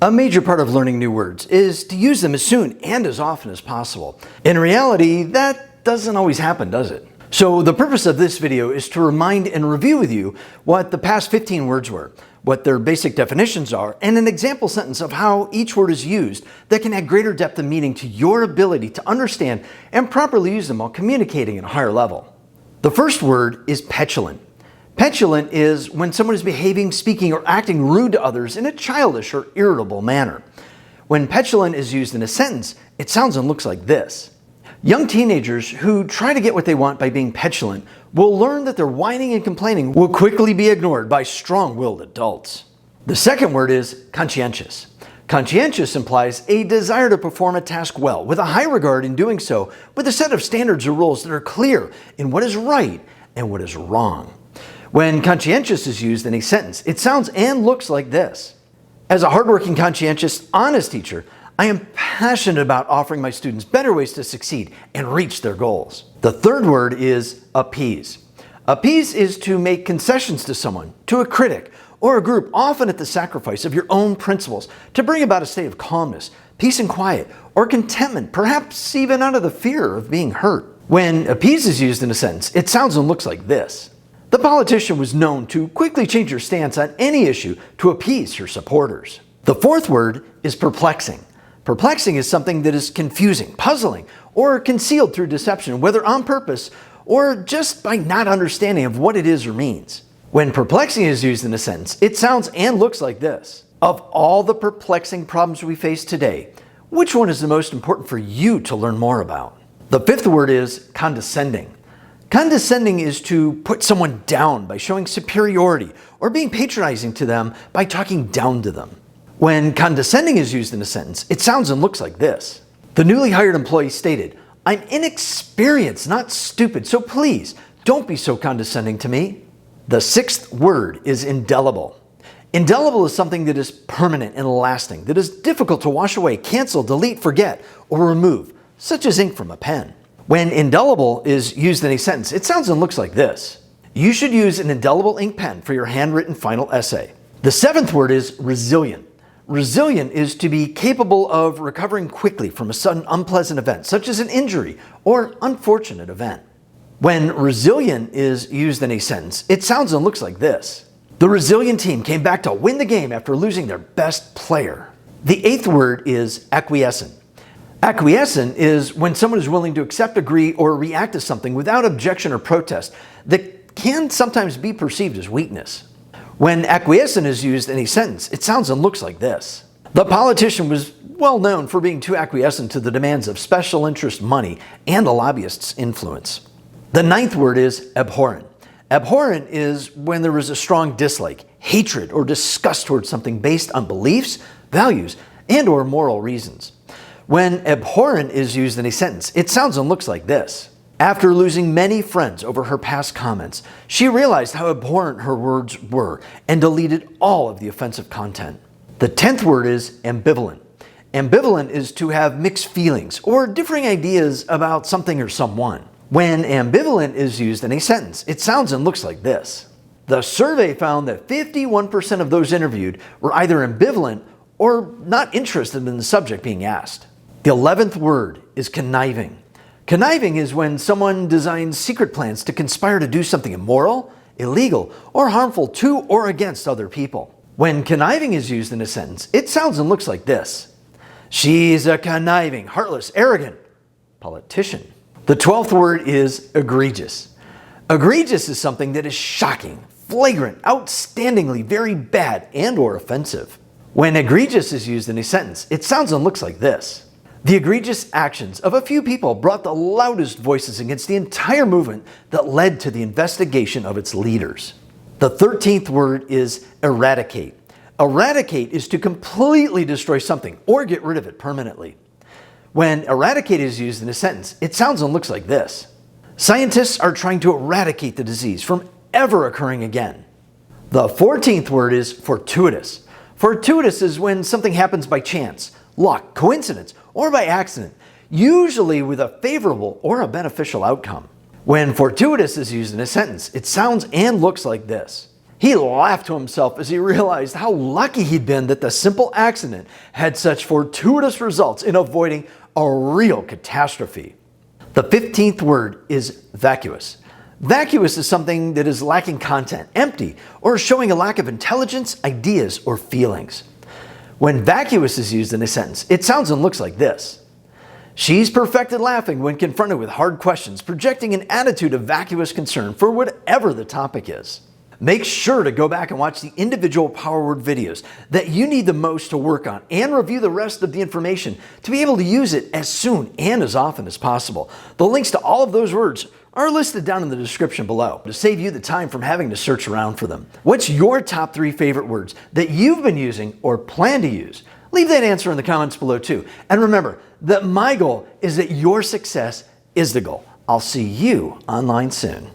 A major part of learning new words is to use them as soon and as often as possible. In reality, that doesn't always happen, does it? So the purpose of this video is to remind and review with you what the past 15 words were, what their basic definitions are, and an example sentence of how each word is used that can add greater depth and meaning to your ability to understand and properly use them while communicating at a higher level. The first word is petulant. Petulant is when someone is behaving, speaking, or acting rude to others in a childish or irritable manner. When petulant is used in a sentence, it sounds and looks like this. Young teenagers who try to get what they want by being petulant will learn that their whining and complaining will quickly be ignored by strong-willed adults. The second word is conscientious. Conscientious implies a desire to perform a task well, with a high regard in doing so, with a set of standards or rules that are clear in what is right and what is wrong. When conscientious is used in a sentence, it sounds and looks like this. As a hardworking, conscientious, honest teacher, I am passionate about offering my students better ways to succeed and reach their goals. The third word is appease. Appease is to make concessions to someone, to a critic, or a group, often at the sacrifice of your own principles, to bring about a state of calmness, peace and quiet, or contentment, perhaps even out of the fear of being hurt. When appease is used in a sentence, it sounds and looks like this. The politician was known to quickly change her stance on any issue to appease her supporters. The fourth word is perplexing. Perplexing is something that is confusing, puzzling, or concealed through deception, whether on purpose or just by not understanding of what it is or means. When perplexing is used in a sentence, it sounds and looks like this. Of all the perplexing problems we face today, which one is the most important for you to learn more about? The fifth word is condescending. Condescending is to put someone down by showing superiority or being patronizing to them by talking down to them. When condescending is used in a sentence, it sounds and looks like this. The newly hired employee stated, "I'm inexperienced, not stupid, so please don't be so condescending to me." The sixth word is indelible. Indelible is something that is permanent and lasting, that is difficult to wash away, cancel, delete, forget, or remove, such as ink from a pen. When indelible is used in a sentence, it sounds and looks like this. You should use an indelible ink pen for your handwritten final essay. The seventh word is resilient. Resilient is to be capable of recovering quickly from a sudden unpleasant event, such as an injury or unfortunate event. When resilient is used in a sentence, it sounds and looks like this. The resilient team came back to win the game after losing their best player. The eighth word is acquiescent. Acquiescent is when someone is willing to accept, agree, or react to something without objection or protest that can sometimes be perceived as weakness. When acquiescent is used in a sentence, it sounds and looks like this. The politician was well known for being too acquiescent to the demands of special interest money and a lobbyist's influence. The ninth word is abhorrent. Abhorrent is when there is a strong dislike, hatred, or disgust towards something based on beliefs, values, and or moral reasons. When abhorrent is used in a sentence, it sounds and looks like this. After losing many friends over her past comments, she realized how abhorrent her words were and deleted all of the offensive content. The 10th word is ambivalent. Ambivalent is to have mixed feelings or differing ideas about something or someone. When ambivalent is used in a sentence, it sounds and looks like this. The survey found that 51% of those interviewed were either ambivalent or not interested in the subject being asked. The 11th word is conniving. Conniving is when someone designs secret plans to conspire to do something immoral, illegal, or harmful to or against other people. When conniving is used in a sentence, it sounds and looks like this. She's a conniving, heartless, arrogant politician. The 12th word is egregious. Egregious is something that is shocking, flagrant, outstandingly very bad, and or offensive. When egregious is used in a sentence, it sounds and looks like this. The egregious actions of a few people brought the loudest voices against the entire movement that led to the investigation of its leaders. The 13th word is eradicate. Eradicate is to completely destroy something or get rid of it permanently. When eradicate is used in a sentence, it sounds and looks like this. Scientists are trying to eradicate the disease from ever occurring again. The 14th word is fortuitous. Fortuitous is when something happens by chance, luck, coincidence, or by accident, usually with a favorable or a beneficial outcome. When fortuitous is used in a sentence, it sounds and looks like this. He laughed to himself as he realized how lucky he'd been that the simple accident had such fortuitous results in avoiding a real catastrophe. The 15th word is vacuous. Vacuous is something that is lacking content, empty, or showing a lack of intelligence, ideas, or feelings. When vacuous is used in a sentence, it sounds and looks like this. She's perfected laughing when confronted with hard questions, projecting an attitude of vacuous concern for whatever the topic is. Make sure to go back and watch the individual power word videos that you need the most to work on and review the rest of the information to be able to use it as soon and as often as possible. The links to all of those words are listed down in the description below to save you the time from having to search around for them. What's your top 3 favorite words that you've been using or plan to use? Leave that answer in the comments below too. And remember that my goal is that your success is the goal. I'll see you online soon.